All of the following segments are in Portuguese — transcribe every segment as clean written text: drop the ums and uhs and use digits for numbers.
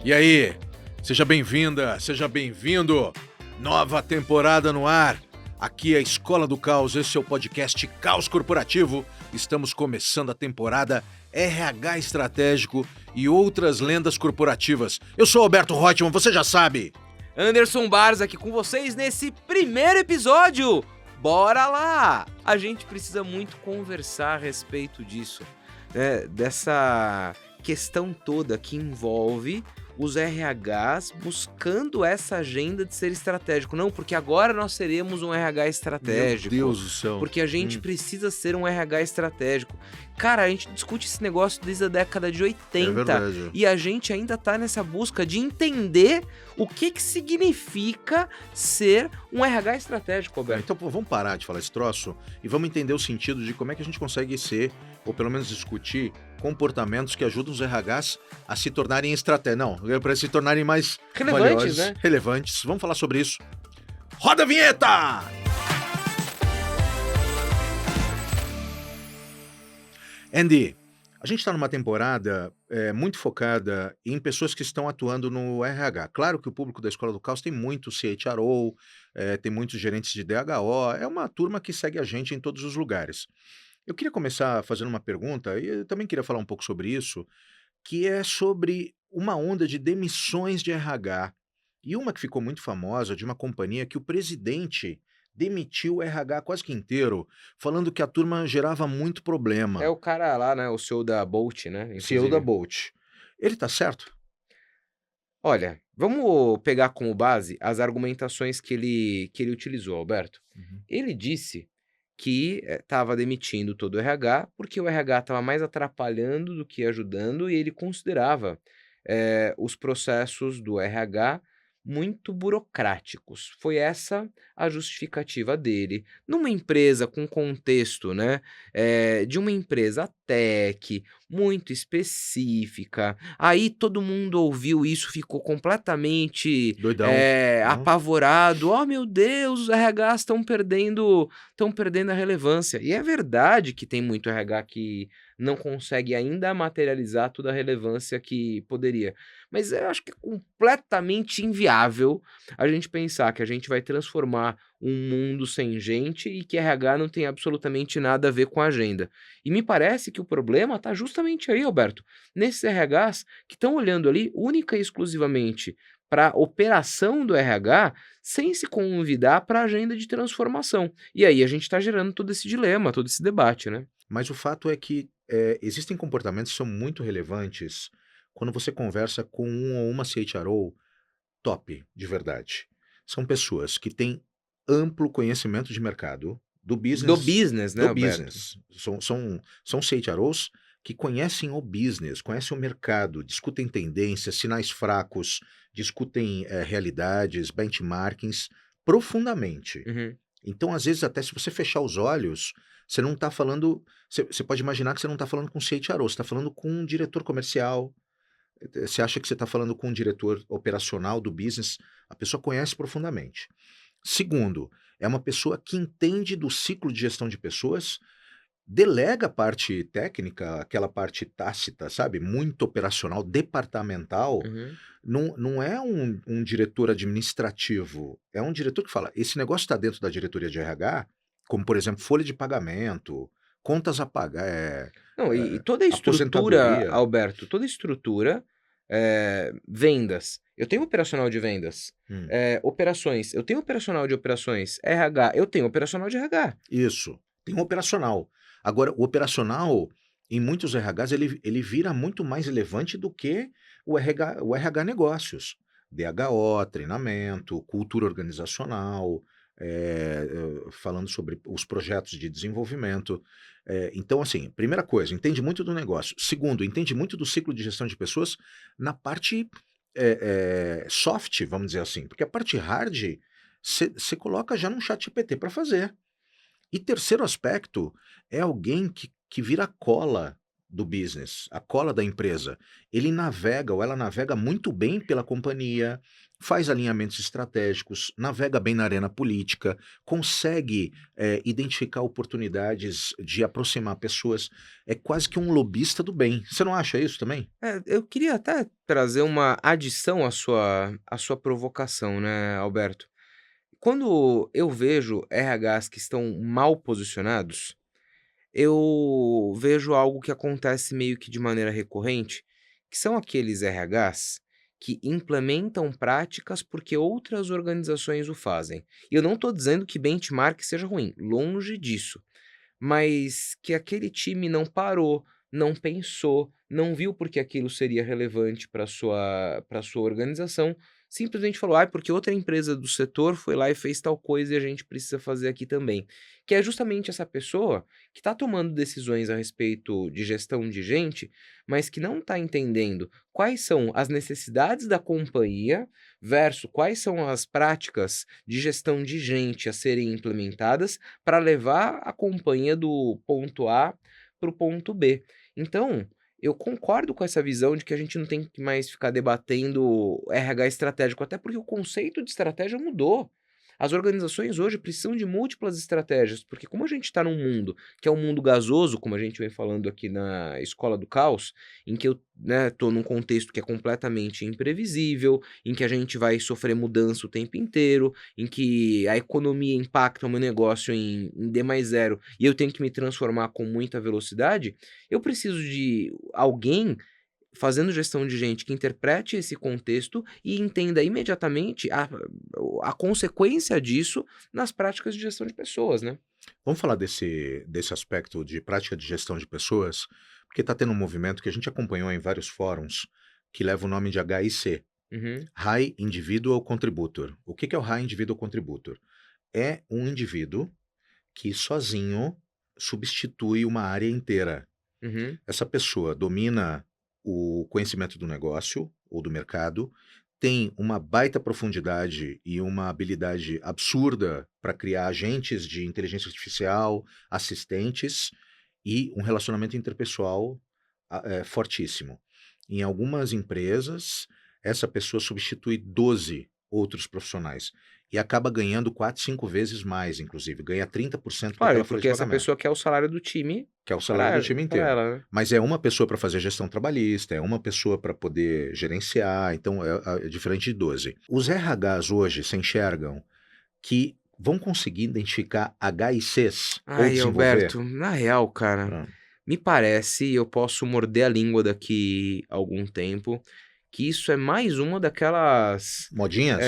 E aí, seja bem-vinda, seja bem-vindo. Nova temporada no ar. Aqui é a Escola do Caos, esse é o podcast Caos Corporativo. Estamos começando a temporada RH Estratégico e outras lendas corporativas. Eu sou Alberto Reutemann, você já sabe. Anderson Barros aqui com vocês nesse primeiro episódio. Bora lá! A gente precisa muito conversar a respeito disso, né? Dessa questão toda que envolve os RHs buscando essa agenda de ser estratégico. Não, porque agora nós seremos um RH estratégico. Meu Deus do céu. Porque a gente precisa ser um RH estratégico. Cara, a gente discute esse negócio desde a década de 80. É verdade. E a gente ainda tá nessa busca de entender o que significa ser um RH estratégico, Alberto. Então vamos parar de falar esse troço e vamos entender o sentido de como é que a gente consegue ser, ou pelo menos discutir, comportamentos que ajudam os RHs a se tornarem estratégicos. Não, para se tornarem mais Relevantes, valiosos, né? Relevantes. Vamos falar sobre isso. Roda a vinheta! Andy, a gente está numa temporada muito focada em pessoas que estão atuando no RH. Claro que o público da Escola do Caos tem muito CHRO, tem muitos gerentes de DHO, é uma turma que segue a gente em todos os lugares. Eu queria começar fazendo uma pergunta, e eu também queria falar um pouco sobre isso, que é sobre uma onda de demissões de RH. E uma que ficou muito famosa, de uma companhia que o presidente demitiu o RH quase que inteiro, falando que a turma gerava muito problema. É o cara lá, né? O CEO da Bolt, né? CEO da Inclusive. Bolt. Ele tá certo? Olha, vamos pegar como base as argumentações que ele utilizou, Alberto. Ele disse que estava demitindo todo o RH porque o RH estava mais atrapalhando do que ajudando e ele considerava os processos do RH muito burocráticos. Foi essa a justificativa dele. Numa empresa com contexto, né, de uma empresa tech, muito específica, aí todo mundo ouviu isso, ficou completamente Doidão. apavorado. Oh, meu Deus, os RHs estão perdendo a relevância. E é verdade que tem muito RH que não consegue ainda materializar toda a relevância que poderia. Mas eu acho que é completamente inviável a gente pensar que a gente vai transformar um mundo sem gente e que RH não tem absolutamente nada a ver com a agenda. E me parece que o problema está justamente aí, Alberto, nesses RHs que estão olhando ali única e exclusivamente para a operação do RH sem se convidar para a agenda de transformação. E aí a gente está gerando todo esse dilema, todo esse debate, né? Mas o fato é que existem comportamentos que são muito relevantes quando você conversa com um ou uma CHRO top, de verdade. São pessoas que têm amplo conhecimento de mercado, do Do business. business, né, Do Alberto? business. São CHROs que conhecem o business, conhecem o mercado, discutem tendências, sinais fracos, discutem realidades, benchmarkings profundamente. Uhum. Então, às vezes, até se você fechar os olhos, você não está falando. Você pode imaginar que você não está falando com um CHRO, você está falando com um diretor comercial. Você acha que você está falando com um diretor operacional do business. A pessoa conhece profundamente. Segundo, é uma pessoa que entende do ciclo de gestão de pessoas, delega a parte técnica, aquela parte tácita, sabe? Muito operacional, departamental. Uhum. Não é um diretor administrativo, é um diretor que fala, esse negócio está dentro da diretoria de RH, como, por exemplo, folha de pagamento, contas a pagar, Não, e toda a estrutura, aposentadoria. Alberto, toda a estrutura, vendas. Eu tenho operacional de vendas. Hum, Operações. Eu tenho operacional de operações. RH. Eu tenho operacional de RH. Isso, tem um operacional. Agora, o operacional, em muitos RHs, ele vira muito mais relevante do que o RH negócios. DHO, treinamento, cultura organizacional, falando sobre os projetos de desenvolvimento. Então, assim, primeira coisa, entende muito do negócio. Segundo, entende muito do ciclo de gestão de pessoas na parte soft, vamos dizer assim, porque a parte hard você coloca já num chat GPT para fazer. E terceiro aspecto é alguém que vira a cola do business, a cola da empresa. Ele navega ou ela navega muito bem pela companhia, faz alinhamentos estratégicos, navega bem na arena política, consegue identificar oportunidades de aproximar pessoas. É quase que um lobista do bem. Você não acha isso também? Eu queria até trazer uma adição à sua provocação, né, Alberto. Quando eu vejo RHs que estão mal posicionados, eu vejo algo que acontece meio que de maneira recorrente, que são aqueles RHs que implementam práticas porque outras organizações o fazem. E eu não estou dizendo que benchmark seja ruim, longe disso. Mas que aquele time não parou, não pensou, não viu porque aquilo seria relevante para sua organização, simplesmente falou: "Ai, porque outra empresa do setor foi lá e fez tal coisa e a gente precisa fazer aqui também". Que é justamente essa pessoa que está tomando decisões a respeito de gestão de gente, mas que não está entendendo quais são as necessidades da companhia versus quais são as práticas de gestão de gente a serem implementadas para levar a companhia do ponto A para o ponto B. Então, eu concordo com essa visão de que a gente não tem que mais ficar debatendo RH estratégico, até porque o conceito de estratégia mudou. As organizações hoje precisam de múltiplas estratégias, porque como a gente está num mundo que é um mundo gasoso, como a gente vem falando aqui na Escola do Caos, em que eu estou num contexto que é completamente imprevisível, em que a gente vai sofrer mudança o tempo inteiro, em que a economia impacta o meu negócio em D mais zero e eu tenho que me transformar com muita velocidade, eu preciso de alguém fazendo gestão de gente que interprete esse contexto e entenda imediatamente a consequência disso nas práticas de gestão de pessoas, né? Vamos falar desse aspecto de prática de gestão de pessoas, porque está tendo um movimento que a gente acompanhou em vários fóruns, que leva o nome de HIC, Uhum, High Individual Contributor. O que é o High Individual Contributor? É um indivíduo que sozinho substitui uma área inteira. uhum. Essa pessoa domina o conhecimento do negócio ou do mercado, tem uma baita profundidade e uma habilidade absurda para criar agentes de inteligência artificial, assistentes e um relacionamento interpessoal fortíssimo. Em algumas empresas, essa pessoa substitui 12 outros profissionais e acaba ganhando 4, 5 vezes mais, inclusive, ganha 30% Claro, daquela e folha porque de essa pagamento, pessoa quer o salário do time que é o salário do para time para inteiro. ela, né? Mas é uma pessoa para fazer gestão trabalhista, é uma pessoa para poder gerenciar, então é diferente de 12. Os RHs hoje se enxergam que vão conseguir identificar HICs ou Ai, desenvolver. Alberto, na real, cara, Ah, me parece, e eu posso morder a língua daqui a algum tempo, que isso é mais uma modinhas?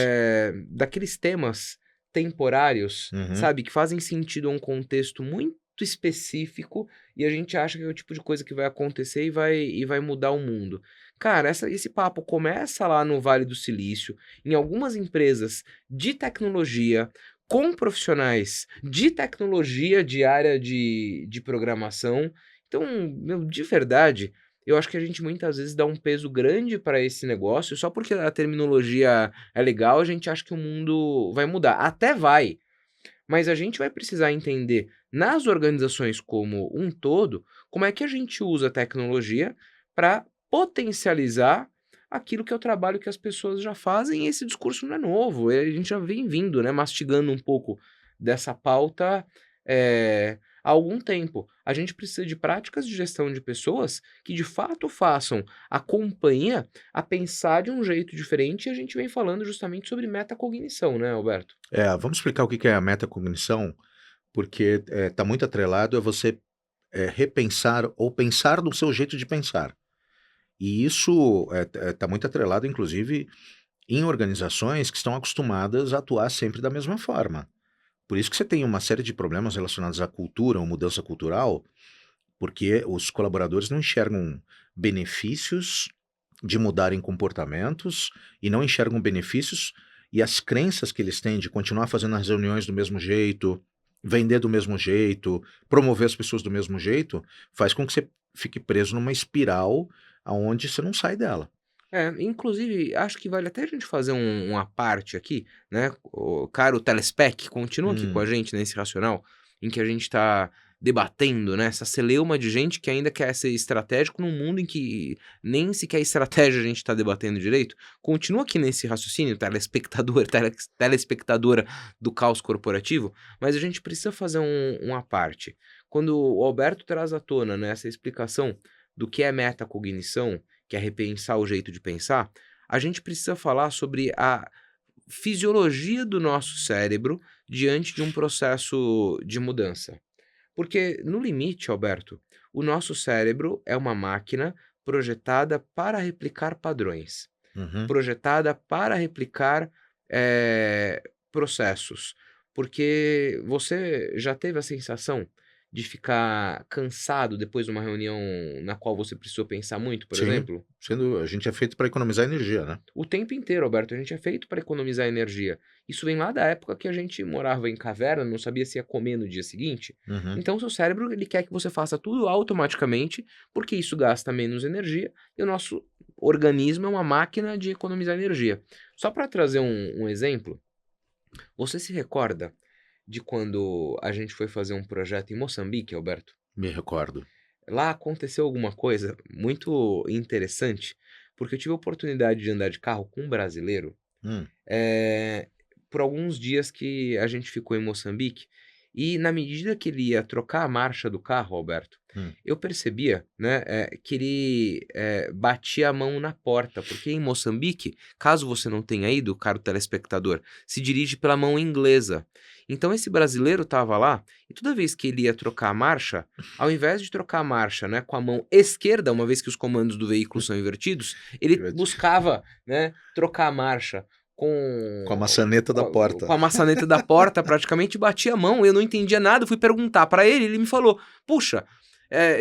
daqueles temas temporários, Uhum. sabe, que fazem sentido a um contexto muito específico e a gente acha que é o tipo de coisa que vai acontecer e vai mudar o mundo. Cara, esse papo começa lá no Vale do Silício, em algumas empresas de tecnologia, com profissionais de tecnologia de área de programação. Então, meu, de verdade, eu acho que a gente muitas vezes dá um peso grande para esse negócio, só porque a terminologia é legal, a gente acha que o mundo vai mudar. Até vai, mas a gente vai precisar entender nas organizações como um todo, como é que a gente usa a tecnologia para potencializar aquilo que é o trabalho que as pessoas já fazem, e esse discurso não é novo, a gente já vem vindo, né, mastigando um pouco dessa pauta há algum tempo. A gente precisa de práticas de gestão de pessoas que de fato façam a companhia a pensar de um jeito diferente, e a gente vem falando justamente sobre metacognição, né, Alberto? Vamos explicar o que é a metacognição, porque está muito atrelado a você repensar ou pensar do seu jeito de pensar. E isso está muito atrelado, inclusive, em organizações que estão acostumadas a atuar sempre da mesma forma. Por isso que você tem uma série de problemas relacionados à cultura ou mudança cultural, porque os colaboradores não enxergam benefícios de mudarem comportamentos e não enxergam benefícios e as crenças que eles têm de continuar fazendo as reuniões do mesmo jeito, vender do mesmo jeito, promover as pessoas do mesmo jeito, faz com que você fique preso numa espiral aonde você não sai dela. Inclusive, acho que vale até a gente fazer uma parte aqui, né? O caro Telespec, continua aqui com a Hum, gente nesse racional, em que a gente está debatendo, né? Essa celeuma de gente que ainda quer ser estratégico num mundo em que nem sequer estratégia a gente está debatendo direito. Continua aqui nesse raciocínio, telespectadora do caos corporativo, mas a gente precisa fazer uma parte. Quando o Alberto traz à tona, né, essa explicação do que é metacognição, que é repensar o jeito de pensar, a gente precisa falar sobre a fisiologia do nosso cérebro diante de um processo de mudança. Porque, no limite, Alberto, o nosso cérebro é uma máquina projetada para replicar padrões, Uhum. projetada para replicar processos. Porque você já teve a sensação de ficar cansado depois de uma reunião na qual você precisou pensar muito, por Sim, exemplo? sendo a gente é feito para economizar energia, né? O tempo inteiro, Alberto, a gente é feito para economizar energia. Isso vem lá da época que a gente morava em caverna, não sabia se ia comer no dia seguinte. Uhum. Então, seu cérebro ele quer que você faça tudo automaticamente, porque isso gasta menos energia e o nosso organismo é uma máquina de economizar energia. Só para trazer um exemplo, você se recorda de quando a gente foi fazer um projeto em Moçambique, Alberto? Me recordo. Lá aconteceu alguma coisa muito interessante, porque eu tive a oportunidade de andar de carro com um brasileiro Hum. eh, por alguns dias que a gente ficou em Moçambique, e na medida que ele ia trocar a marcha do carro, Alberto, Hum. eu percebia, né, que ele batia a mão na porta, porque em Moçambique, caso você não tenha ido, caro telespectador, se dirige pela mão inglesa. Então esse brasileiro estava lá, e toda vez que ele ia trocar a marcha, ao invés de trocar a marcha, né, com a mão esquerda, uma vez que os comandos do veículo são invertidos, ele buscava, né, trocar a marcha Com a maçaneta da com porta. a maçaneta da porta, praticamente batia a mão. Eu não entendia nada, fui perguntar para ele, ele me falou: puxa,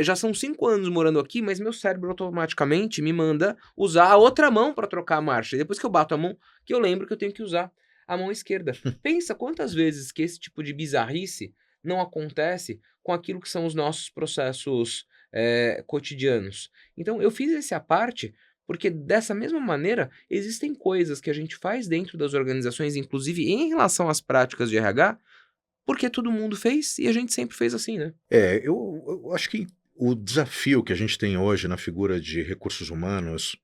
já são 5 anos morando aqui, mas meu cérebro automaticamente me manda usar a outra mão para trocar a marcha. E depois que eu bato a mão, que eu lembro que eu tenho que usar a mão esquerda. Pensa quantas vezes que esse tipo de bizarrice não acontece com aquilo que são os nossos processos cotidianos. Então, eu fiz esse à parte porque, dessa mesma maneira, existem coisas que a gente faz dentro das organizações, inclusive em relação às práticas de RH, porque todo mundo fez e a gente sempre fez assim, né? Eu acho que o desafio que a gente tem hoje na figura de recursos humanos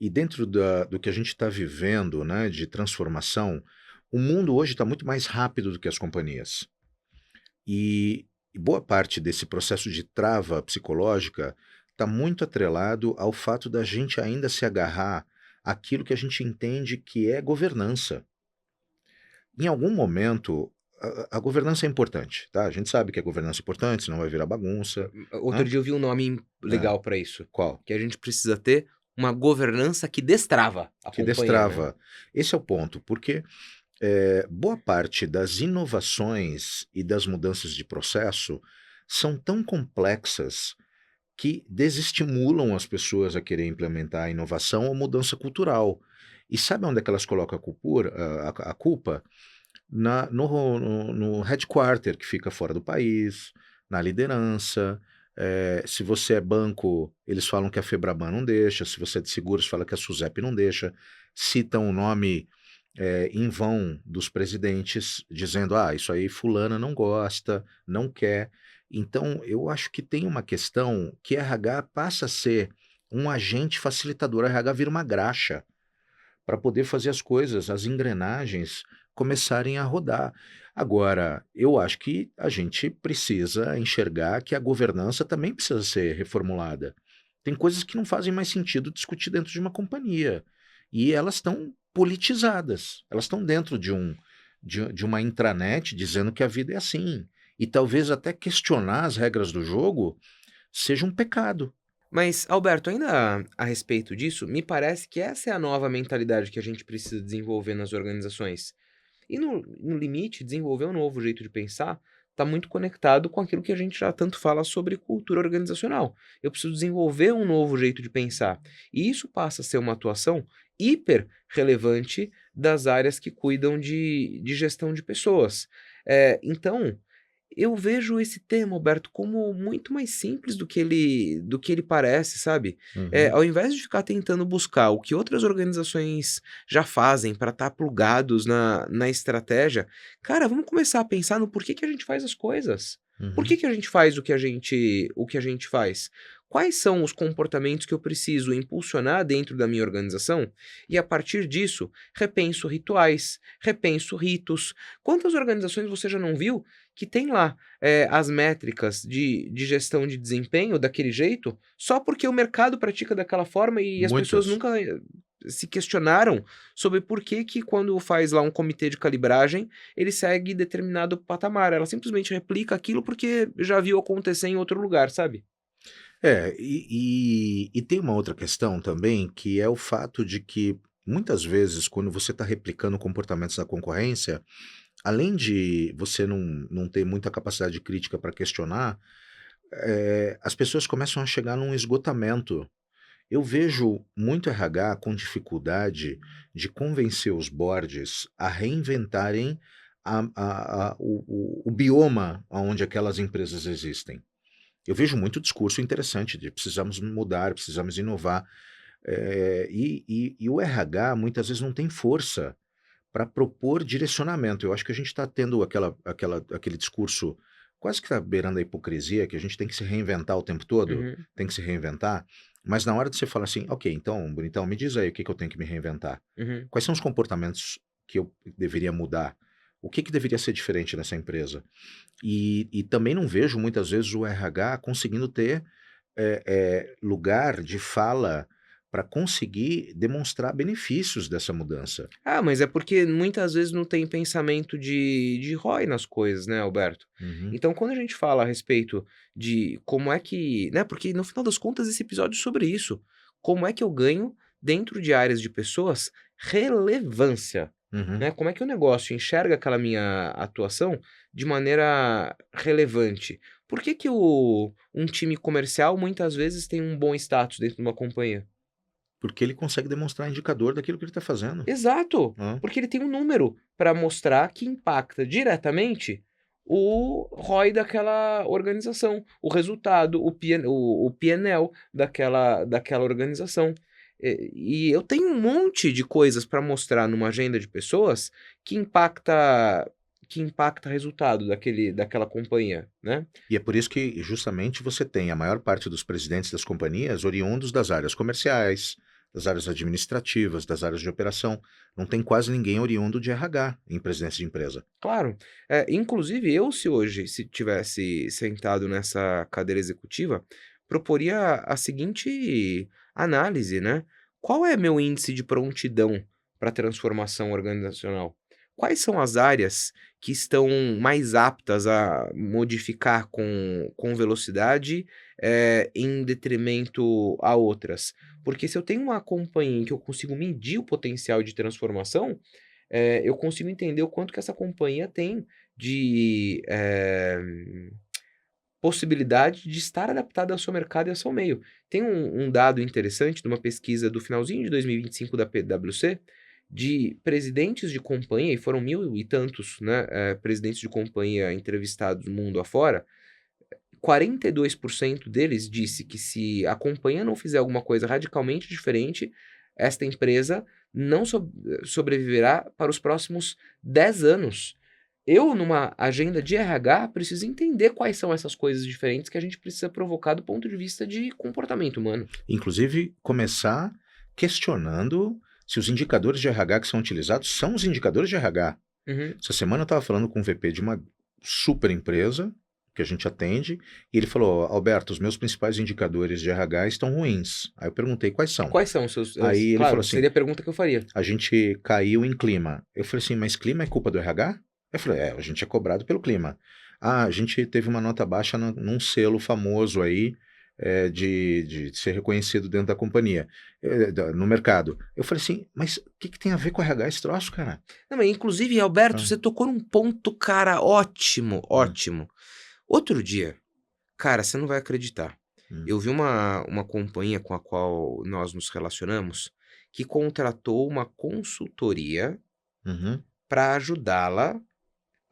e dentro do que a gente está vivendo, né, de transformação, o mundo hoje está muito mais rápido do que as companhias. E boa parte desse processo de trava psicológica está muito atrelado ao fato da gente ainda se agarrar àquilo que a gente entende que é governança. Em algum momento, a governança é importante, tá? A gente sabe que a governança é importante, senão vai virar bagunça, Outro né? dia eu vi um nome É. legal para isso, Qual? que a gente precisa ter uma governança que destrava a Que companhia, né? destrava. Esse é o ponto, porque boa parte das inovações e das mudanças de processo são tão complexas que desestimulam as pessoas a querer implementar a inovação ou mudança cultural. E sabe onde é que elas colocam a culpa? No headquarter, que fica fora do país, na liderança. Se você é banco, eles falam que a Febraban não deixa, se você é de seguros, fala que a SUSEP não deixa, citam o nome em vão dos presidentes, dizendo, isso aí fulana não gosta, não quer. Então, eu acho que tem uma questão que RH passa a ser um agente facilitador, a RH vira uma graxa para poder fazer as coisas, as engrenagens começarem a rodar. Agora, eu acho que a gente precisa enxergar que a governança também precisa ser reformulada. Tem coisas que não fazem mais sentido discutir dentro de uma companhia. E elas estão politizadas. Elas estão dentro de uma intranet dizendo que a vida é assim. E talvez até questionar as regras do jogo seja um pecado. Mas, Alberto, ainda a respeito disso, me parece que essa é a nova mentalidade que a gente precisa desenvolver nas organizações. E no limite, desenvolver um novo jeito de pensar está muito conectado com aquilo que a gente já tanto fala sobre cultura organizacional. Eu preciso desenvolver um novo jeito de pensar. E isso passa a ser uma atuação hiper relevante das áreas que cuidam de gestão de pessoas. Então, eu vejo esse tema, Alberto, como muito mais simples do que ele parece, sabe? Uhum. Ao invés de ficar tentando buscar o que outras organizações já fazem para estar plugados na estratégia, cara, vamos começar a pensar no porquê que a gente faz as coisas. Por Uhum. que a gente faz o que a gente faz? Quais são os comportamentos que eu preciso impulsionar dentro da minha organização? E a partir disso, repenso rituais, repenso ritos. Quantas organizações você já não viu que tem lá as métricas de gestão de desempenho daquele jeito, só porque o mercado pratica daquela forma e as pessoas Muitas. nunca se questionaram sobre por que que quando faz lá um comitê de calibragem, ele segue determinado patamar. Ela simplesmente replica aquilo porque já viu acontecer em outro lugar, sabe? E tem uma outra questão também, que é o fato de que, muitas vezes, quando você está replicando comportamentos da concorrência, além de você não ter muita capacidade crítica para questionar, as pessoas começam a chegar num esgotamento. Eu vejo muito RH com dificuldade de convencer os boards a reinventarem o bioma onde aquelas empresas existem. Eu vejo muito discurso interessante de precisamos mudar, precisamos inovar, e o RH muitas vezes não tem força para propor direcionamento. Eu acho que a gente está tendo aquele discurso quase que está beirando a hipocrisia, que a gente tem que se reinventar o tempo todo, Uhum, tem que se reinventar, mas na hora de você falar assim, ok, então, bonitão, me diz aí o que que eu tenho que me reinventar. uhum. Quais são os comportamentos que eu deveria mudar? O que que deveria ser diferente nessa empresa? E também não vejo muitas vezes o RH conseguindo ter lugar de fala para conseguir demonstrar benefícios dessa mudança. Ah, mas é porque muitas vezes não tem pensamento de ROI nas coisas, né, Alberto? Uhum. Então, quando a gente fala a respeito de como é que, né, porque no final das contas esse episódio é sobre isso. Como é que eu ganho dentro de áreas de pessoas relevância, Uhum. né? Como é que o negócio enxerga aquela minha atuação de maneira relevante? Por que que um time comercial muitas vezes tem um bom status dentro de uma companhia? Porque ele consegue demonstrar indicador daquilo que ele está fazendo. Exato, Hã? porque ele tem um número para mostrar que impacta diretamente o ROI daquela organização, o resultado, o PNL daquela organização. E eu tenho um monte de coisas para mostrar numa agenda de pessoas que impacta resultado daquela companhia, né. E é por isso que, justamente, você tem a maior parte dos presidentes das companhias oriundos das áreas comerciais, das áreas administrativas, das áreas de operação. Não tem quase ninguém oriundo de RH em presidência de empresa. Claro. Inclusive eu se hoje, se tivesse sentado nessa cadeira executiva, proporia a seguinte análise, né. Qual é meu índice de prontidão para transformação organizacional? Quais são as áreas que estão mais aptas a modificar com velocidade, em detrimento a outras? Porque se eu tenho uma companhia em que eu consigo medir o potencial de transformação, eu consigo entender o quanto que essa companhia tem de, possibilidade de estar adaptada ao seu mercado e ao seu meio. Tem um dado interessante de uma pesquisa do finalzinho de 2025 da PwC, de presidentes de companhia, e foram mil e tantos, né, presidentes de companhia entrevistados mundo afora, 42% deles disse que se a companhia não fizer alguma coisa radicalmente diferente, esta empresa não sobreviverá para os próximos 10 anos. Eu, numa agenda de RH, preciso entender quais são essas coisas diferentes que a gente precisa provocar do ponto de vista de comportamento humano. Inclusive, começar questionando se os indicadores de RH que são utilizados são os indicadores de RH. Uhum. Essa semana eu estava falando com um VP de uma super empresa que a gente atende, e ele falou: Alberto, os meus principais indicadores de RH estão ruins. Aí eu perguntei quais são. Quais são os seus. Aí ele falou Claro, assim: seria a pergunta que eu faria. a gente caiu em clima. Eu falei assim, mas clima é culpa do RH? Eu falei, a gente é cobrado pelo clima. Ah, a gente teve uma nota baixa num selo famoso aí, de ser reconhecido dentro da companhia, no mercado. Eu falei assim, mas o que que tem a ver com RH esse troço, cara? Não, mas inclusive, Alberto, Ah, você tocou num ponto, cara, ótimo, hum, ótimo. Outro dia, cara, você não vai acreditar. hum. Eu vi uma companhia com a qual nós nos relacionamos que contratou uma consultoria Uhum. para ajudá-la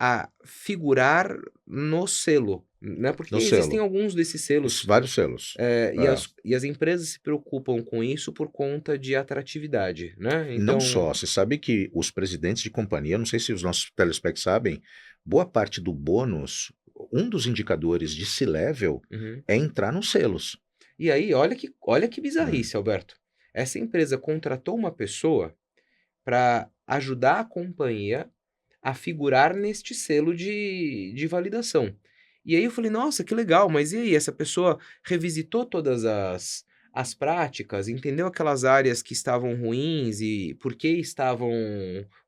a figurar no selo, né, porque No existem selo. alguns desses Os selos, vários selos. e É. as empresas se preocupam com isso por conta de atratividade, né, E não então só, você sabe que os presidentes de companhia, não sei se os nossos telespects sabem, boa parte do bônus, um dos indicadores de C-level Uhum. é entrar nos selos. E aí, olha que Hum. bizarrice, Alberto. Essa empresa contratou uma pessoa para ajudar a companhia a figurar neste selo de validação. E aí eu falei: "Nossa, que legal, mas e aí, essa pessoa revisitou todas as práticas, entendeu aquelas áreas que estavam ruins e por que estavam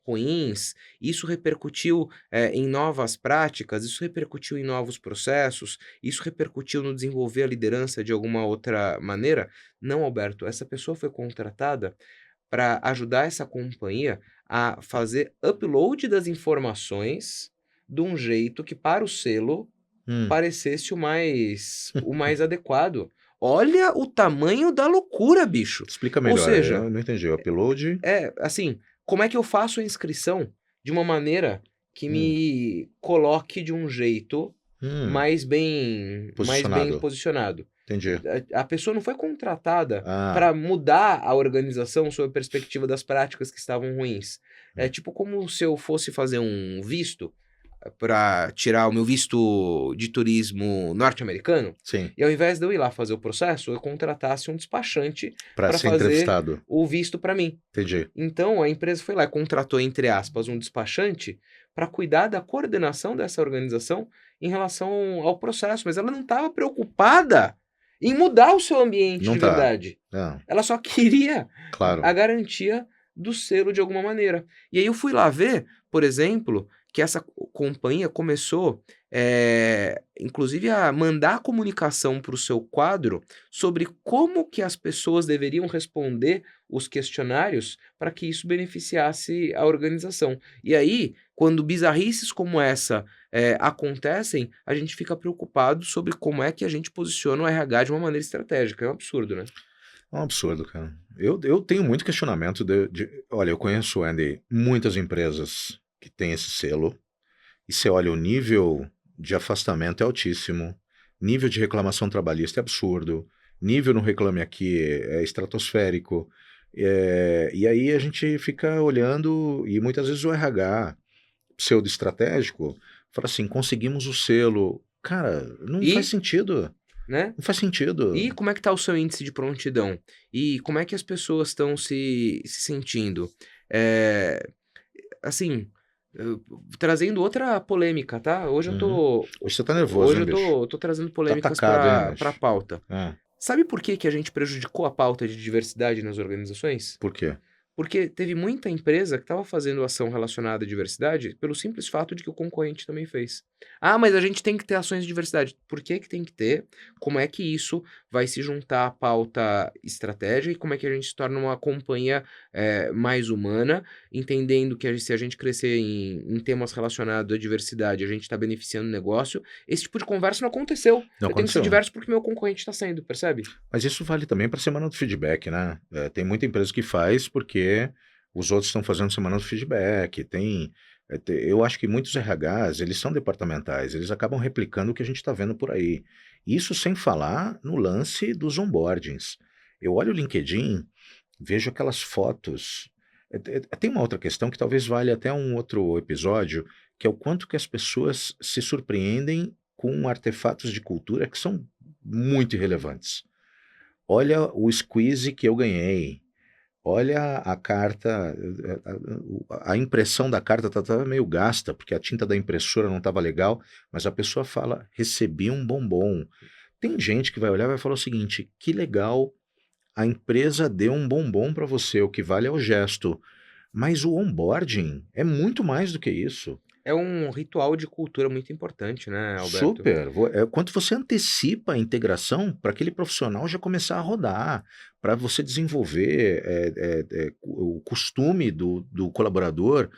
ruins? Isso repercutiu, em novas práticas? Isso repercutiu em novos processos? Isso repercutiu no desenvolver a liderança de alguma outra maneira?" Não, Alberto, essa pessoa foi contratada para ajudar essa companhia a fazer upload das informações de um jeito que para o selo Hum. parecesse o mais adequado. Olha o tamanho da loucura, bicho. Explica Ou melhor, seja, eu não entendi. O upload? assim, como é que eu faço a inscrição de uma maneira que Hum. me coloque de um jeito Hum. mais bem Posicionado. posicionado? Entendi. A pessoa não foi contratada Ah. para mudar a organização sob a perspectiva das práticas que estavam ruins. É Hum. tipo como se eu fosse fazer um visto para tirar o meu visto de turismo norte-americano, Sim, e ao invés de eu ir lá fazer o processo, eu contratasse um despachante para para ser fazer entrevistado. o visto para mim. Entendi. Então a empresa foi lá e contratou, entre aspas, um despachante para cuidar da coordenação dessa organização em relação ao processo, mas ela não estava preocupada em mudar o seu ambiente Não de tá. verdade. Não, Ela só queria claro. a garantia do selo de alguma maneira. E aí eu fui lá ver, por exemplo, que essa companhia começou, inclusive a mandar comunicação para o seu quadro sobre como que as pessoas deveriam responder os questionários para que isso beneficiasse a organização. E aí, quando bizarrices como essa, acontecem, a gente fica preocupado sobre como é que a gente posiciona o RH de uma maneira estratégica. É um absurdo, né? É um absurdo, cara. Eu tenho muito questionamento olha, eu conheço, Andy, muitas empresas que têm esse selo, e você olha, o nível de afastamento é altíssimo, nível de reclamação trabalhista é absurdo, nível no Reclame Aqui é estratosférico, e aí a gente fica olhando, e muitas vezes o RH pseudo-estratégico fala assim, conseguimos o selo. Cara, não faz E, sentido. né? Não faz E sentido. como é que tá o seu índice de prontidão? E como é que as pessoas estão se sentindo? Eh, assim, trazendo outra polêmica, tá? Uhum. Hoje você tá nervoso, Hoje hein, eu bicho? tô trazendo Tá polêmicas atacado, hein, para a bicho? pauta. Ah, Sabe por que que a gente prejudicou a pauta de diversidade nas organizações? por quê? Porque teve muita empresa que estava fazendo ação relacionada à diversidade pelo simples fato de que o concorrente também fez. Ah, mas a gente tem que ter ações de diversidade. Por que que tem que ter? Como é que isso vai se juntar à pauta estratégia e como é que a gente se torna uma companhia mais humana, entendendo que se a gente crescer em temas relacionados à diversidade, a gente está beneficiando o negócio. Esse tipo de conversa não aconteceu. Não Eu tenho que ser aconteceu. diverso porque meu concorrente está sendo, percebe? Mas isso vale também para semana do feedback, né? Tem muita empresa que faz porque os outros estão fazendo semana do feedback. Eu acho que muitos RHs, eles são departamentais, eles acabam replicando o que a gente está vendo por aí. Isso sem falar no lance dos onboardings. Eu olho o LinkedIn, vejo aquelas fotos. Tem uma outra questão que talvez valha até um outro episódio, que é o quanto que as pessoas se surpreendem com artefatos de cultura que são muito irrelevantes. Olha o squeeze que eu ganhei. Olha a carta, a impressão da carta estava meio gasta, porque a tinta da impressora não estava legal, mas a pessoa fala, recebi um bombom. Tem gente que vai olhar e vai falar o seguinte, que legal, a empresa deu um bombom para você, o que vale é o gesto. Mas o onboarding é muito mais do que isso. É um ritual de cultura muito importante, né, Alberto? Super. Quanto você antecipa a integração para aquele profissional já começar a rodar, para você desenvolver o costume do colaborador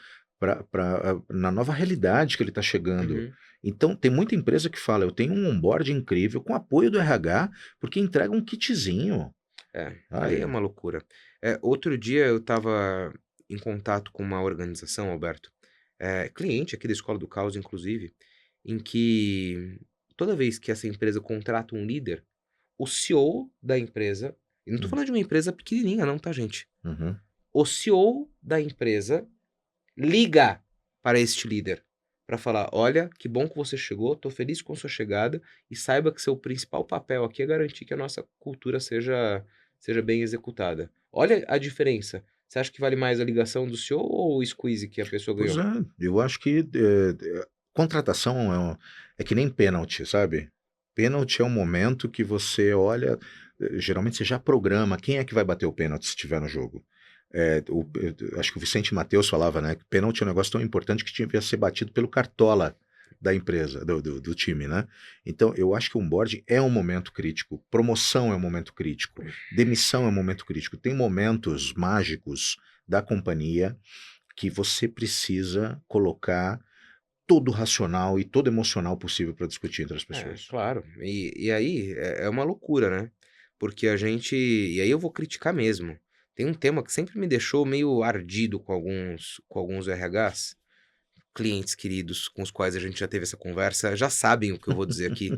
na nova realidade que ele está chegando. Uhum. Então, tem muita empresa que fala, eu tenho um onboard incrível com apoio do RH, porque entrega um kitzinho. Aí é Sabe? uma loucura. Outro dia eu estava em contato com uma organização, Alberto, cliente aqui da Escola do Caos, inclusive, em que toda vez que essa empresa contrata um líder, o CEO da empresa, e não estou Hum, falando de uma empresa pequenininha, não, tá, gente? uhum. O CEO da empresa liga para este líder para falar: olha, que bom que você chegou, tô feliz com sua chegada e saiba que seu principal papel aqui é garantir que a nossa cultura seja bem executada. Olha a diferença. Você acha que vale mais a ligação do CEO ou o squeeze que a pessoa Pois ganhou? é, eu acho que contratação é que nem pênalti, sabe? Pênalti é um momento que você olha, geralmente você já programa quem é que vai bater o pênalti se estiver no jogo. Acho que o Vicente Mateus falava, né? Que pênalti é um negócio tão importante que tinha que ser batido pelo cartola da empresa, do time, né? Então, eu acho que o onboarding é um momento crítico, promoção é um momento crítico, demissão é um momento crítico. Tem momentos mágicos da companhia que você precisa colocar todo o racional e todo o emocional possível para discutir entre as É, pessoas. claro. E aí é uma loucura, né? Porque a gente. E aí eu vou criticar mesmo. Tem um tema que sempre me deixou meio ardido com alguns RHs, clientes queridos com os quais a gente já teve essa conversa, já sabem o que eu vou dizer aqui.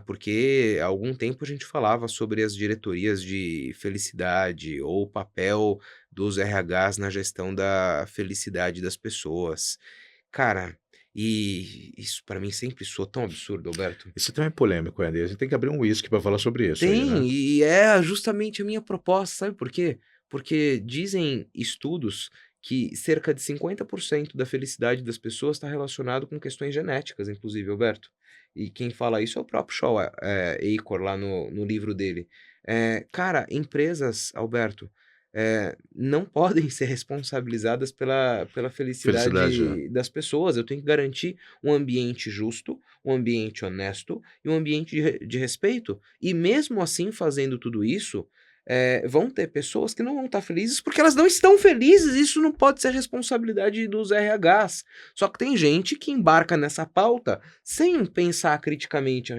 Porque há algum tempo a gente falava sobre as diretorias de felicidade ou o papel dos RHs na gestão da felicidade das pessoas. Cara, e isso pra mim sempre soou tão absurdo, Alberto. Esse tema é polêmico, Andy. A gente tem que abrir um whisky para falar sobre isso aí, Tem, né? e é justamente a minha proposta, sabe por quê? Porque dizem estudos que cerca de 50% da felicidade das pessoas está relacionado com questões genéticas, inclusive, Alberto. E quem fala isso é o próprio Shaw Achor, lá no livro dele. Cara, empresas, Alberto, não podem ser responsabilizadas pela Felicidade, né? felicidade das pessoas. Eu tenho que garantir um ambiente justo, um ambiente honesto e um ambiente de respeito. E mesmo assim, fazendo tudo isso, vão ter pessoas que não vão estar felizes porque elas não estão felizes. Isso não pode ser responsabilidade dos RHs. Só que tem gente que embarca nessa pauta sem pensar criticamente a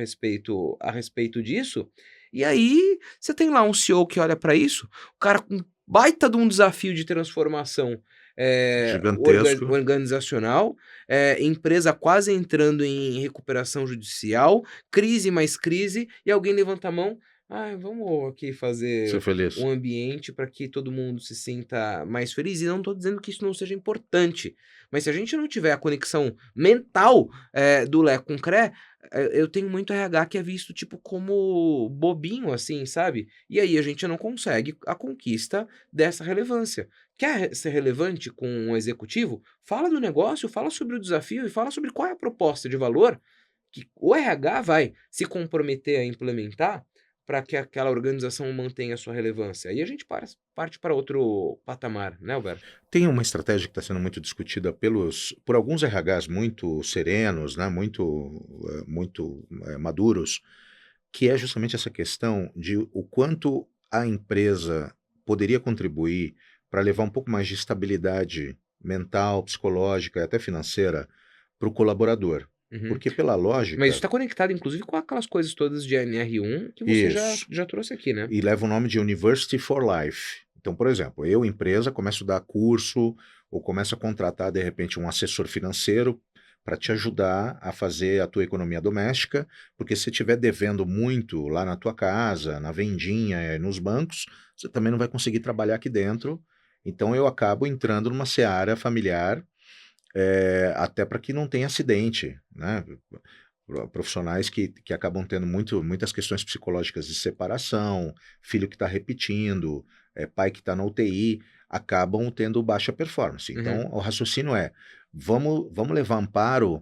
respeito disso. E aí, você tem lá um CEO que olha para isso, o cara com baita de um desafio de transformação Gigantesco. organizacional, empresa quase entrando em recuperação judicial, crise mais crise, e alguém levanta a mão. Ah, vamos aqui Ser fazer feliz. um ambiente para que todo mundo se sinta mais feliz. E não estou dizendo que isso não seja importante, mas se a gente não tiver a conexão mental do Lé com o Cré, eu tenho muito RH que é visto tipo como bobinho, assim, sabe? E aí a gente não consegue a conquista dessa relevância. Quer ser relevante com um executivo? Fala do negócio, fala sobre o desafio e fala sobre qual é a proposta de valor que o RH vai se comprometer a implementar para que aquela organização mantenha a sua relevância. Aí a gente parte para outro patamar, né, Alberto? Tem uma estratégia que está sendo muito discutida por alguns RHs muito serenos, né, muito maduros, que é justamente essa questão de o quanto a empresa poderia contribuir para levar um pouco mais de estabilidade mental, psicológica e até financeira para o colaborador. Uhum. Porque pela Mas isso lógica, está conectado, inclusive, com aquelas coisas todas de NR1 que você já, isso, já trouxe aqui, né? e leva o nome de University for Life. Então, por exemplo, eu, empresa, começo a dar curso ou começo a contratar, de repente, um assessor financeiro para te ajudar a fazer a tua economia doméstica, porque se estiver devendo muito lá na tua casa, na vendinha, nos bancos, você também não vai conseguir trabalhar aqui dentro. Então, eu acabo entrando numa seara familiar, até para que não tenha acidente, né? Profissionais que acabam tendo muitas questões psicológicas de separação, filho que está repetindo, pai que está na UTI, acabam tendo baixa performance. Uhum. Então, o raciocínio é: vamos levar amparo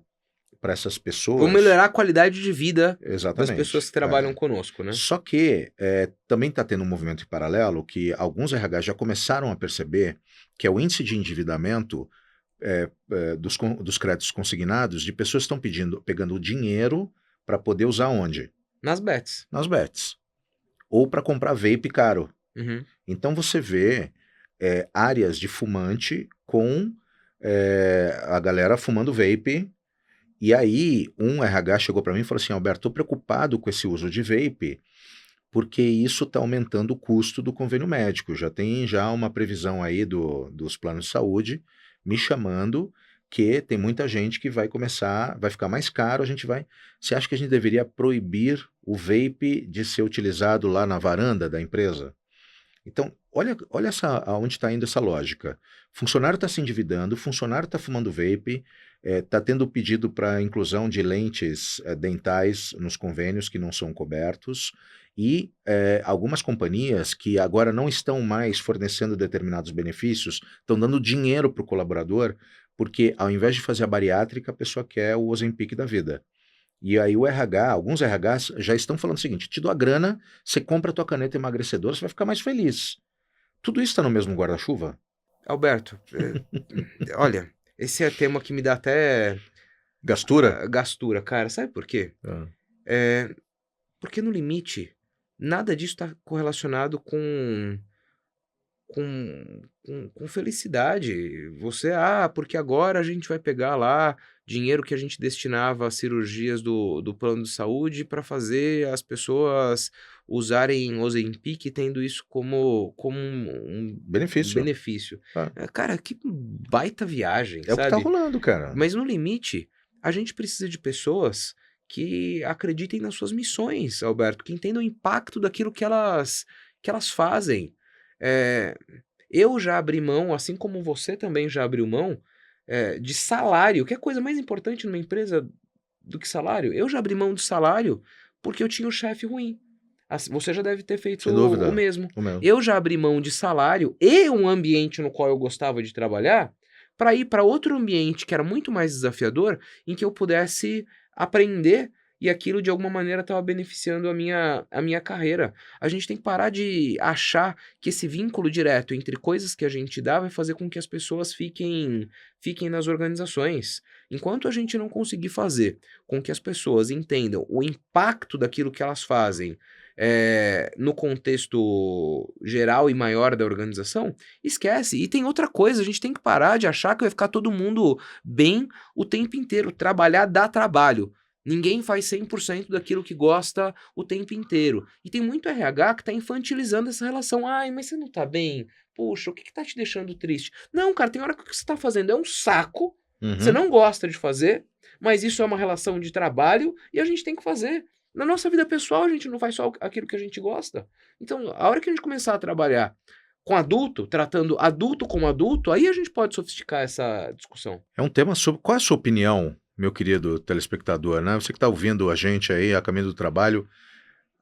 para essas Vamos pessoas. melhorar a qualidade de vida das pessoas Exatamente. que trabalham conosco, né? Só que também está tendo um movimento em paralelo que alguns RH já começaram a perceber que é o índice de endividamento dos créditos consignados de pessoas que estão pegando o dinheiro para poder usar onde? Nas bets. Nas bets. Ou para comprar vape caro. Uhum. Então você vê áreas de fumante com a galera fumando vape. E aí um RH chegou para mim e falou assim: Alberto, estou preocupado com esse uso de vape, porque isso está aumentando o custo do convênio médico. Já tem uma previsão aí dos planos de saúde me chamando que tem muita gente que vai ficar mais caro, Você acha que a gente deveria proibir o vape de ser utilizado lá na varanda da empresa? Então, olha aonde está indo essa lógica. Funcionário está se endividando, funcionário está fumando vape, Está tendo pedido para inclusão de lentes dentais nos convênios que não são cobertos, e algumas companhias que agora não estão mais fornecendo determinados benefícios, estão dando dinheiro para o colaborador, porque ao invés de fazer a bariátrica, a pessoa quer o Ozempic da vida. E aí o RH, alguns RHs já estão falando o seguinte: te dou a grana, você compra a tua caneta emagrecedora, você vai ficar mais feliz. Tudo isso está no mesmo guarda-chuva? Alberto, olha, esse é tema que me dá até Gastura? gastura, cara. Sabe por quê? Ah, Porque no limite, nada disso está correlacionado com felicidade. Você, porque agora a gente vai pegar lá dinheiro que a gente destinava às cirurgias do plano de saúde para fazer as pessoas usarem Ozempic, tendo isso como um benefício. benefício. Ah, Cara, que baita viagem, é o que está sabe? rolando, cara. Mas no limite, a gente precisa de pessoas que acreditem nas suas missões, Alberto, que entendam o impacto daquilo que elas fazem. Eh, eu já abri mão, assim como você também já abriu mão, de salário, que é a coisa mais importante numa empresa do que salário. Eu já abri mão de salário porque eu tinha um chefe ruim. Você já deve ter feito Sem o dúvida. mesmo. O mesmo. Eu já abri mão de salário e um ambiente no qual eu gostava de trabalhar para ir para outro ambiente que era muito mais desafiador, em que eu pudesse aprender e aquilo de alguma maneira estava beneficiando a minha carreira. A gente tem que parar de achar que esse vínculo direto entre coisas que a gente dá vai fazer com que as pessoas fiquem nas organizações. Enquanto a gente não conseguir fazer com que as pessoas entendam o impacto daquilo que elas fazem no contexto geral e maior da organização, esquece. E tem outra coisa, a gente tem que parar de achar que vai ficar todo mundo bem o tempo inteiro. Trabalhar dá trabalho. Ninguém faz 100% daquilo que gosta o tempo inteiro. E tem muito RH que está infantilizando essa relação. Ai, mas você não tá bem? Poxa, o que tá te deixando triste? Não, cara, tem hora que o que você tá fazendo é um saco, você Uhum. não gosta de fazer, mas isso é uma relação de trabalho e a gente tem que fazer. Na nossa vida pessoal, a gente não faz só aquilo que a gente gosta. Então, a hora que a gente começar a trabalhar com adulto, tratando adulto como adulto, aí a gente pode sofisticar essa discussão. É um tema sobre. Qual é a sua opinião, meu querido telespectador, né? Você que está ouvindo a gente aí a caminho do trabalho,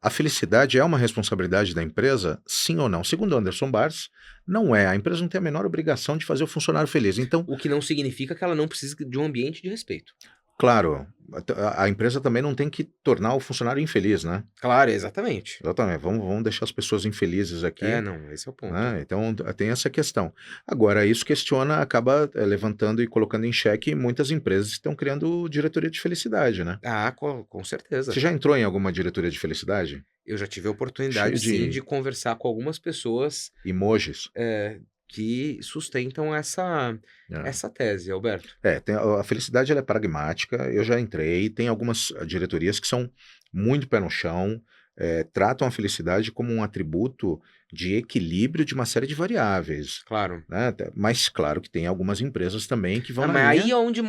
a felicidade é uma responsabilidade da empresa? Sim ou não? Segundo Anderson Barros, não é. A empresa não tem a menor obrigação de fazer o funcionário feliz. Então, O que não significa que ela não precisa de um ambiente de respeito. claro, a empresa também não tem que tornar o funcionário infeliz, né? Claro, exatamente. Exatamente. Vamos deixar as pessoas infelizes aqui. Não, esse é o ponto. Né? Então tem essa questão. Agora, isso acaba levantando e colocando em xeque muitas empresas que estão criando diretoria de felicidade, né? Com certeza. Você já entrou em alguma diretoria de felicidade? Eu já tive a Cheio oportunidade, sim, de de conversar com algumas pessoas emojis. que sustentam Né? essa tese, Alberto. A felicidade ela é pragmática, eu já entrei, tem algumas diretorias que são muito pé no chão, tratam a felicidade como um atributo de equilíbrio de uma série de variáveis. Claro. Né? Mas claro que tem algumas empresas também que vão na Mas linha. aí é onde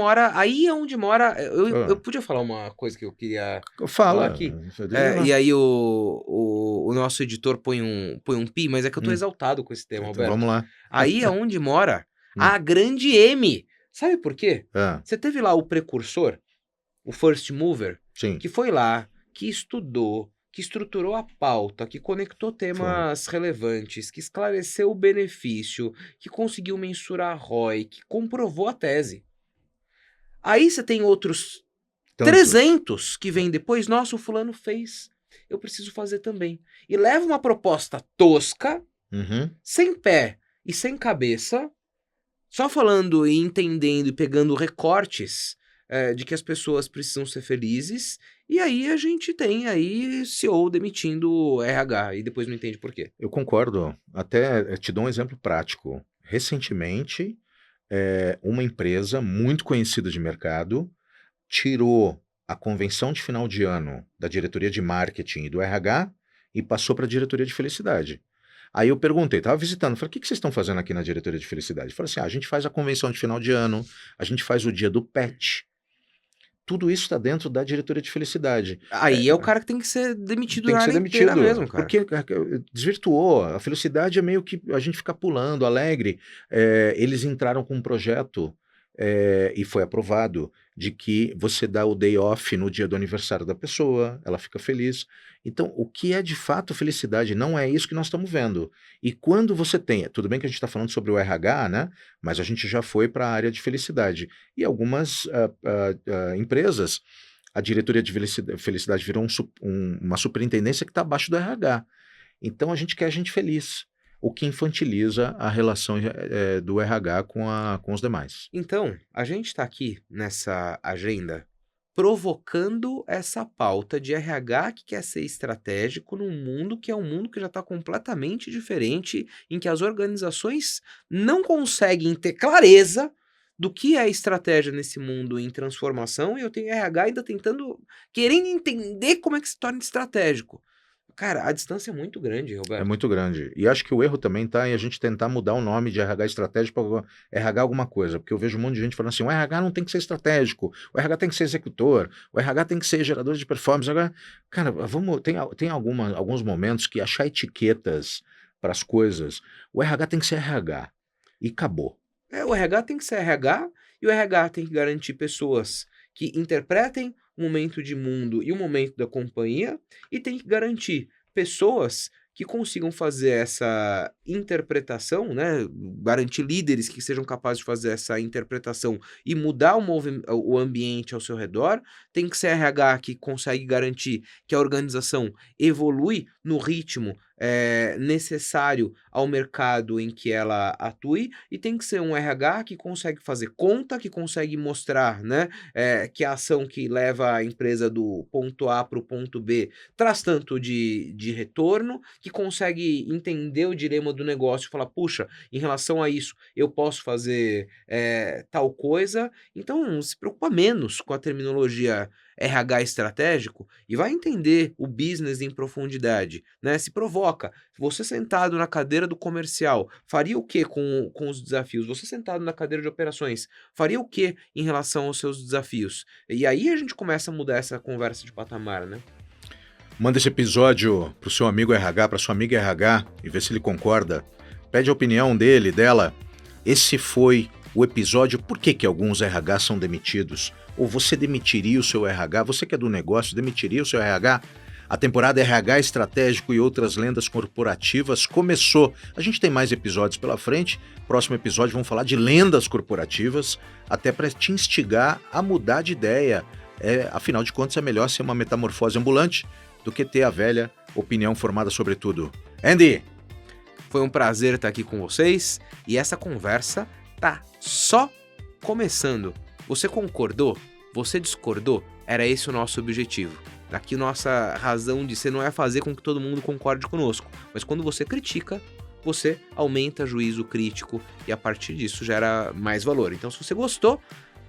mora. Eu Ah, podia falar uma coisa que eu queria falar fala. aqui. Diga lá. E aí o nosso editor põe um pi, mas é que eu tô Hum, exaltado com esse tema, então Alberto. vamos lá. Aí é onde mora Hum. a grande M. Sabe por quê? Ah, Você teve lá o precursor, o first mover, sim. que foi lá, que estudou, que estruturou a pauta, que conectou temas relevantes, que esclareceu o benefício, que conseguiu mensurar a ROI, que comprovou a tese. Aí você tem outros Tantos. 300 que vêm depois. Nossa, o fulano fez, eu preciso fazer também. E leva uma proposta tosca, Uhum. sem pé e sem cabeça, só falando e entendendo e pegando recortes de que as pessoas precisam ser felizes, e aí a gente tem aí CEO demitindo RH, e depois não entende por quê. Eu concordo. Até te dou um exemplo prático. Recentemente, uma empresa muito conhecida de mercado tirou a convenção de final de ano da diretoria de marketing e do RH e passou para a diretoria de felicidade. Aí eu perguntei, estava visitando, falei, o que vocês estão fazendo aqui na diretoria de felicidade? Falei assim, a gente faz a convenção de final de ano, a gente faz o dia do pet. Tudo isso está dentro da diretoria de felicidade. Aí é o cara que tem que ser demitido Tem na que ser área inteira demitido, mesmo, cara. porque desvirtuou. A felicidade é meio que a gente fica pulando, alegre. Eles entraram com um projeto e foi aprovado, de que você dá o day off no dia do aniversário da pessoa, ela fica feliz. Então, o que é de fato felicidade? Não é isso que nós estamos vendo. E quando você tem, tudo bem que a gente está falando sobre o RH, né? Mas a gente já foi para a área de felicidade. E algumas empresas, a diretoria de felicidade virou uma superintendência que está abaixo do RH. Então, a gente quer gente feliz, o que infantiliza a relação do RH com os demais. Então, a gente está aqui nessa agenda provocando essa pauta de RH que quer ser estratégico num mundo que é um mundo que já está completamente diferente, em que as organizações não conseguem ter clareza do que é estratégia nesse mundo em transformação, e eu tenho RH ainda querendo entender como é que se torna estratégico. Cara, a distância é muito grande, É Roberto. muito grande. E acho que o erro também está em a gente tentar mudar o nome de RH estratégico para RH alguma coisa, porque eu vejo um monte de gente falando assim, o RH não tem que ser estratégico, o RH tem que ser executor, o RH tem que ser gerador de performance. Agora, cara, tem alguns momentos que achar etiquetas para as coisas, o RH tem que ser RH. E acabou. O RH tem que ser RH, e o RH tem que garantir pessoas que interpretem o momento de mundo e o momento da companhia, e tem que garantir pessoas que consigam fazer essa interpretação, né? Garantir líderes que sejam capazes de fazer essa interpretação e mudar o ambiente ao seu redor. Tem que ser RH que consegue garantir que a organização evolui no ritmo necessário ao mercado em que ela atue, e tem que ser um RH que consegue fazer conta, que consegue mostrar, né, que a ação que leva a empresa do ponto A para o ponto B traz tanto de retorno, que consegue entender o dilema do negócio e falar, puxa, em relação a isso, eu posso fazer tal coisa. Então, se preocupa menos com a terminologia RH estratégico e vai entender o business em profundidade, né? Se provoca. Você sentado na cadeira do comercial, faria o que com os desafios? Você sentado na cadeira de operações, faria o que em relação aos seus desafios? E aí a gente começa a mudar essa conversa de patamar, né? Manda esse episódio pro seu amigo RH, pra sua amiga RH, e vê se ele concorda. Pede a opinião dele, dela. Esse foi o episódio Por que alguns RH são demitidos? Ou você demitiria o seu RH? Você que é do negócio, demitiria o seu RH? A temporada RH Estratégico e Outras Lendas Corporativas começou. A gente tem mais episódios pela frente. Próximo episódio vamos falar de lendas corporativas, até para te instigar a mudar de ideia. Afinal de contas, é melhor ser uma metamorfose ambulante do que ter a velha opinião formada sobre tudo. Andy! Foi um prazer estar aqui com vocês, e essa conversa tá só começando. Você concordou? Você discordou? Era esse o nosso objetivo. Aqui nossa razão de ser não é fazer com que todo mundo concorde conosco, mas quando você critica, você aumenta juízo crítico e a partir disso gera mais valor. Então, se você gostou,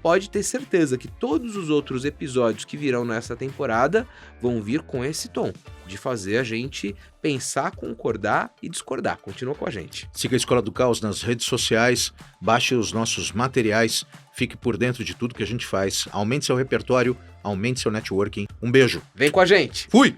pode ter certeza que todos os outros episódios que virão nessa temporada vão vir com esse tom, de fazer a gente pensar, concordar e discordar. Continua com a gente. Siga a Escola do Caos nas redes sociais, baixe os nossos materiais, fique por dentro de tudo que a gente faz, aumente seu repertório, aumente seu networking. Um beijo. Vem com a gente! Fui!